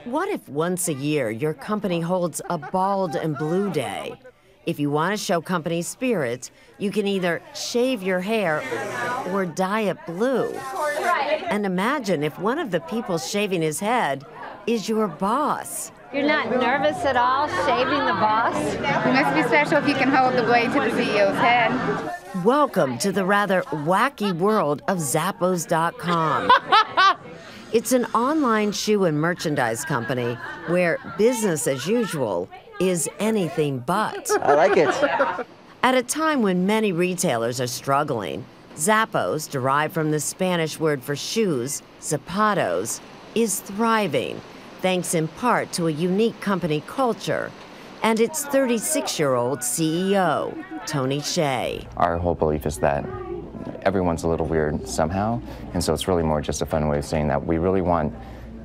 What if once a year your company holds a bald and blue day? If you want to show company spirit, you can either shave your hair or dye it blue. And imagine if one of the people shaving his head is your boss. You're not nervous at all shaving the boss? You must be special if you can hold the blade to the CEO's head. Welcome to the rather wacky world of Zappos.com. It's an online shoe and merchandise company where business as usual is anything but. I like it. At a time when many retailers are struggling, Zappos, derived from the Spanish word for shoes, zapatos, is thriving, thanks in part to a unique company culture and its 36-year-old CEO, Tony Hsieh. Our whole belief is that everyone's a little weird somehow, and so it's really more just a fun way of saying that we really want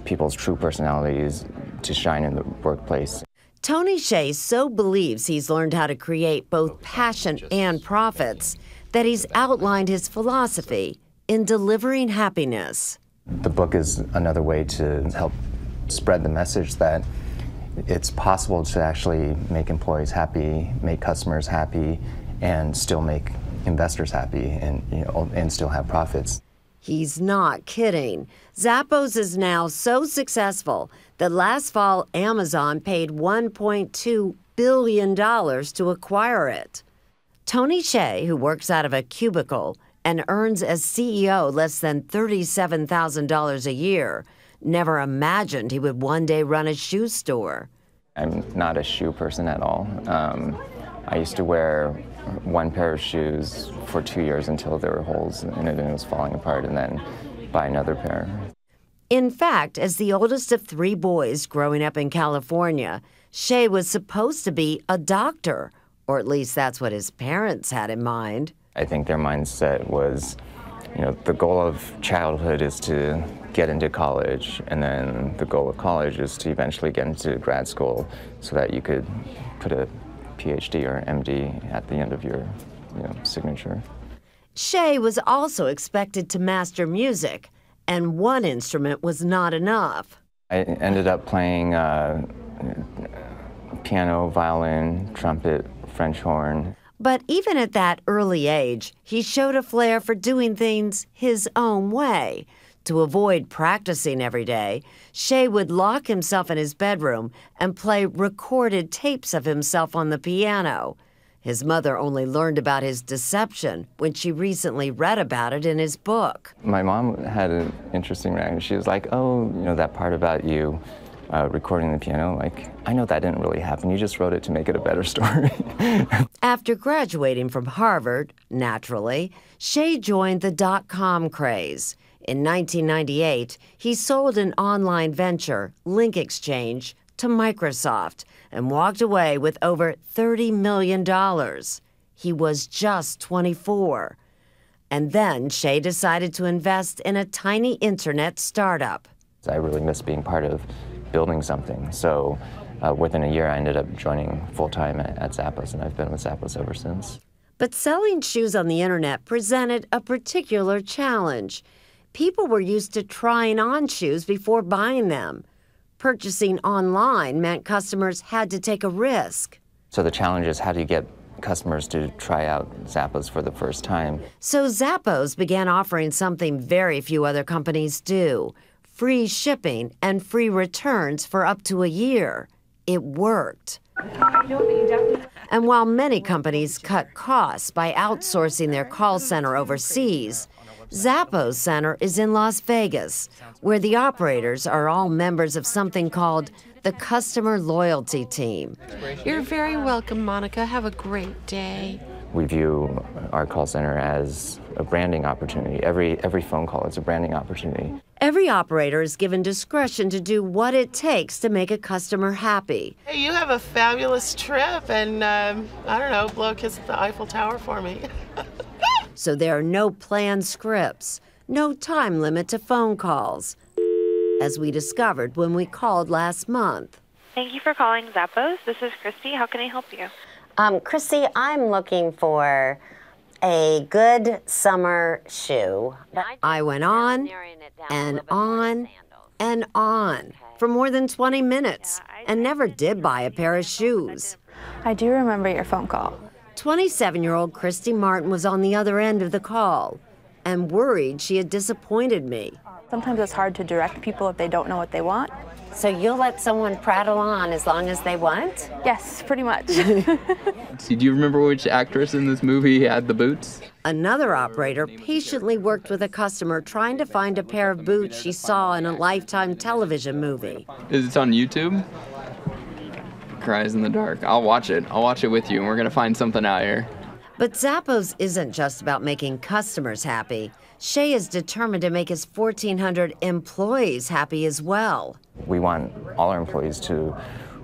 people's true personalities to shine in the workplace. Tony Hsieh so believes he's learned how to create both passion and profits that he's outlined his philosophy in delivering happiness. The book is another way to help spread the message that it's possible to actually make employees happy, make customers happy, and still make investors happy and still have profits. He's not kidding. Zappos is now so successful that last fall Amazon paid $1.2 billion to acquire it. Tony Hsieh, who works out of a cubicle and earns as CEO less than $37,000 a year, never imagined he would one day run a shoe store. I'm not a shoe person at all. I used to wear one pair of shoes for 2 years until there were holes and it was falling apart, and then buy another pair. In fact, as the oldest of 3 boys growing up in California, Hsieh was supposed to be a doctor, or at least that's what his parents had in mind. I think their mindset was, the goal of childhood is to get into college, and then the goal of college is to eventually get into grad school so that you could put a PhD or MD at the end of your signature. Hsieh was also expected to master music, and one instrument was not enough. I ended up playing piano, violin, trumpet, French horn. But even at that early age, he showed a flair for doing things his own way. To avoid practicing every day, Hsieh would lock himself in his bedroom and play recorded tapes of himself on the piano. His mother only learned about his deception when she recently read about it in his book. My mom had an interesting reaction. She was like, oh, that part about you recording the piano, I know that didn't really happen. You just wrote it to make it a better story. After graduating from Harvard, naturally, Hsieh joined the dot-com craze. In 1998, he sold an online venture, Link Exchange, to Microsoft and walked away with over $30 million. He was just 24. And then Hsieh decided to invest in a tiny internet startup. I really miss being part of building something. So within a year, I ended up joining full-time at Zappos, and I've been with Zappos ever since. But selling shoes on the internet presented a particular challenge. People were used to trying on shoes before buying them. Purchasing online meant customers had to take a risk. So the challenge is, how do you get customers to try out Zappos for the first time? So Zappos began offering something very few other companies do: free shipping and free returns for up to a year. It worked. And while many companies cut costs by outsourcing their call center overseas, Zappos Center is in Las Vegas, where the operators are all members of something called the Customer Loyalty Team. You're very welcome, Monica. Have a great day. We view our call center as a branding opportunity. Every phone call is a branding opportunity. Every operator is given discretion to do what it takes to make a customer happy. Hey, you have a fabulous trip, and I don't know, blow a kiss at the Eiffel Tower for me. So there are no planned scripts, no time limit to phone calls, as we discovered when we called last month. Thank you for calling Zappos. This is Christy. How can I help you? Christy, I'm looking for a good summer shoe. I went on and on and on. for more than 20 minutes and never did buy a pair of shoes. I do remember your phone call. 27-year-old Christy Martin was on the other end of the call and worried she had disappointed me. Sometimes it's hard to direct people if they don't know what they want. So you'll let someone prattle on as long as they want? Yes, pretty much. Do you remember which actress in this movie had the boots? Another operator patiently worked with a customer trying to find a pair of boots she saw in a Lifetime television movie. Is it on YouTube? Cries in the Dark. I'll watch it. I'll watch it with you, and we're going to find something out here. But Zappos isn't just about making customers happy. Shay is determined to make his 1,400 employees happy as well. We want all our employees to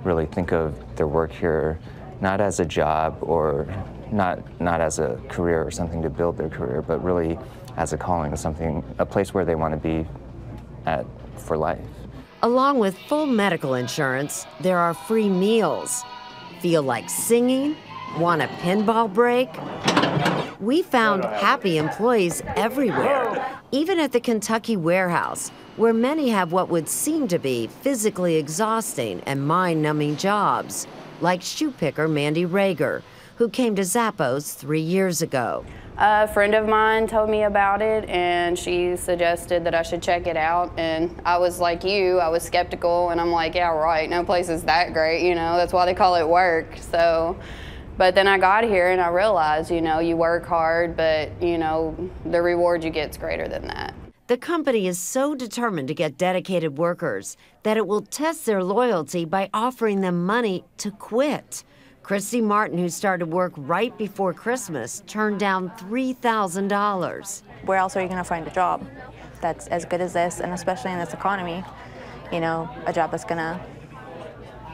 really think of their work here not as a job or not as a career or something to build their career, but really as a calling, a place where they want to be at for life. Along with full medical insurance, there are free meals. Feel like singing? Want a pinball break? We found happy employees everywhere, even at the Kentucky warehouse, where many have what would seem to be physically exhausting and mind-numbing jobs, like shoe picker Mandy Rager, who came to Zappos 3 years ago. A friend of mine told me about it, and she suggested that I should check it out, and I was like you, I was skeptical, and I'm like, yeah, right, no place is that great, you know, that's why they call it work, so. But then I got here and I realized, you know, you work hard, but, you know, the reward you get is greater than that. The company is so determined to get dedicated workers that it will test their loyalty by offering them money to quit. Christy Martin, who started work right before Christmas, turned down $3,000. Where else are you going to find a job that's as good as this, and especially in this economy, you know, a job that's going to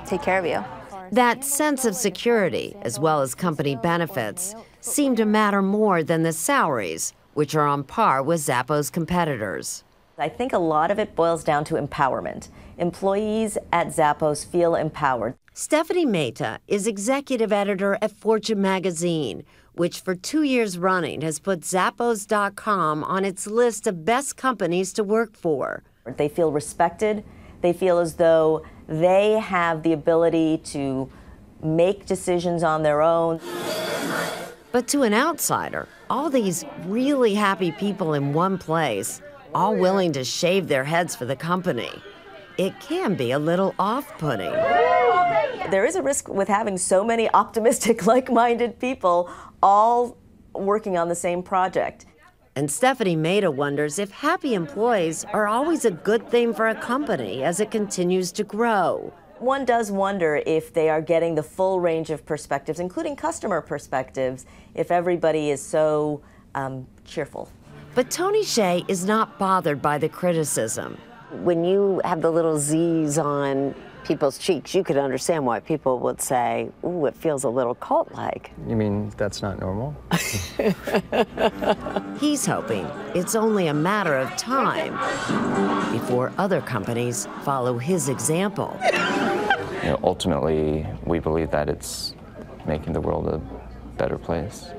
take care of you. That sense of security, as well as company benefits, seem to matter more than the salaries, which are on par with Zappos competitors. I think a lot of it boils down to empowerment. Employees at Zappos feel empowered. Stephanie Mehta is executive editor at Fortune magazine, which for 2 years running has put Zappos.com on its list of best companies to work for. They feel respected. They feel as though they have the ability to make decisions on their own. But to an outsider, all these really happy people in one place, all willing to shave their heads for the company, it can be a little off-putting. There is a risk with having so many optimistic, like-minded people all working on the same project. And Stephanie Mehta wonders if happy employees are always a good thing for a company as it continues to grow. One does wonder if they are getting the full range of perspectives, including customer perspectives, if everybody is so cheerful. But Tony Shea is not bothered by the criticism. When you have the little Z's on people's cheeks, you could understand why people would say, ooh, it feels a little cult-like. You mean that's not normal? He's hoping it's only a matter of time before other companies follow his example. You know, ultimately, we believe that it's making the world a better place.